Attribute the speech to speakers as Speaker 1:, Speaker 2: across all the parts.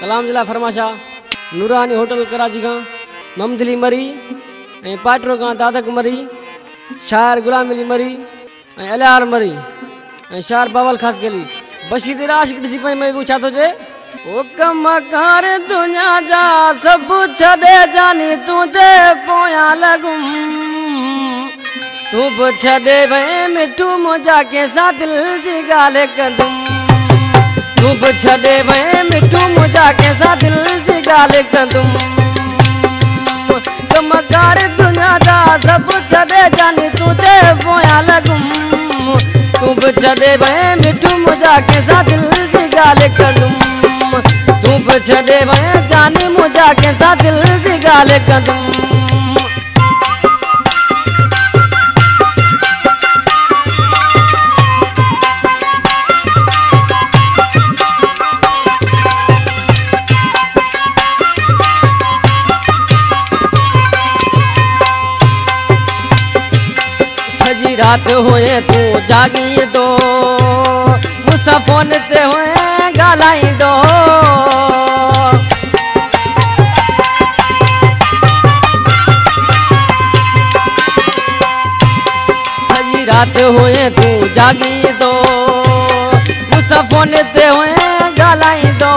Speaker 1: कलाम जिला फरमाशा नूरानी होटल कराची का मोहम्मद अली मरी पाटरो का दादक मरी शायर गुलाम अली मरी अलार मरी शायर बावल खास गली बशीद आशिक ॾिसी पई मैं पूछा तो जे ओ कम कार दुनिया जा सब छड़े जानी तुझे पोया लगुम तू छड़े वे मिठू मुझा के सा दिल जी गाले कदम तू छड़े वे मिठू मुझा के सा दिल जी गाले कदम कम कार दुनिया जा सब छड़े जानी तुझे पोया लगुम तू छड़े वे मिठू मुझा के सा दिल जी गाले कदम तू छड़े वे जानी मुझा के सा दिल जी गाले कदम सजी रात होए तू जागी दो मुसा फोन ते होए गालाई दो सजी रात होए तू जागी दो मुसा फोन ते होए गालाई दो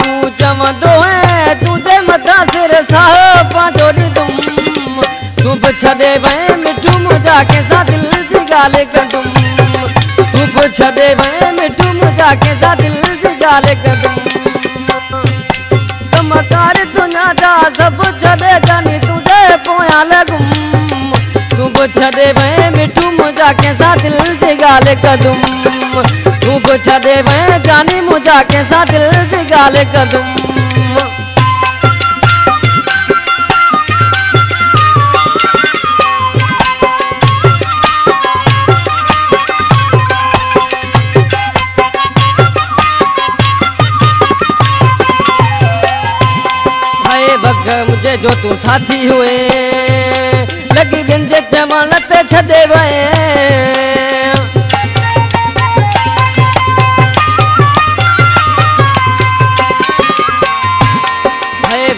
Speaker 1: तू चवंदो है तुझे मथा सिर साहब जोड़ी तुम तू छड़े वे मिठू मुझा के सा दिल जी गाले कदम तू छड़े वे मिठू मुझा के सा दिल जी गाले कदम कमकार दुनिया जा सब छड़े जानी तुझे पोया लगुम तू छड़े वे मिठू मुझा के सा दिल जी गाले कदम तू छड़े वे जानी मुझा के सा दिल जी गाले कदम मुझे जो तू साथी हुए लगी बिन जे जमानत छदे वे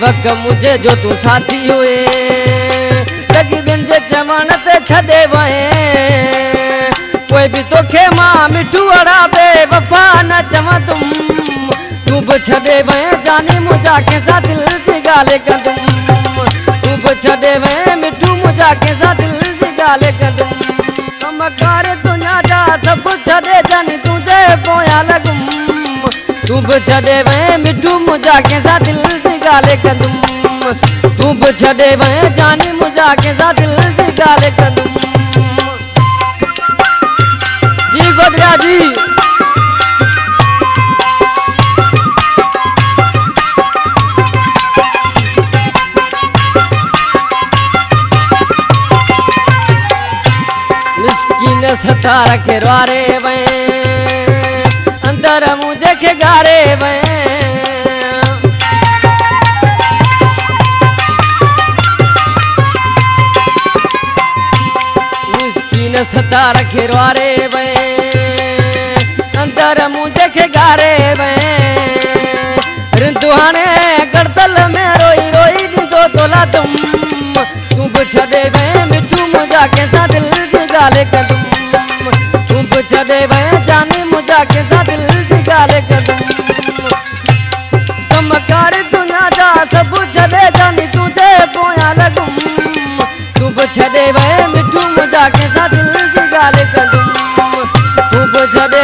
Speaker 1: वक्त मुझे जो तू साथी हुए लगी बिन जे जमानत छदे वे कोई भी तो खे मां मिठू अड़ा बे वफा न चवा तुम तू छदे वे जानी मुझा के सा दिल जी गाले कदम तू छदे वे मिठू मुझा के सा दिल जी गाले कदम कमकार दुनिया जा सब छदे जानी तुझे पोया लगुम तू छदे वे मिठू मुझा के सा दिल जी गाले कदम तू छदे वे जानी मुझा के सा दिल जी गाले कदम जी गोदरिया जी सतार के द्वारे वे अंदर मुझे के गारे वे मिस्कीन सतार के द्वारे वे अंदर मुझे के गारे वे रिंदुहाने गड़तल में रोई रोई दो तोला तुम छदे वे मिठू मुझा के सा दिल जी गाले कदम तू छदे वे जानी मुझा के सा दिल जी गाले कदम कमकार दुनिया जा सब छदे जानी तुझे पोया लगुम तू छदे वे मिठू मुझा के सा दिल जी गाले कदम तू छदे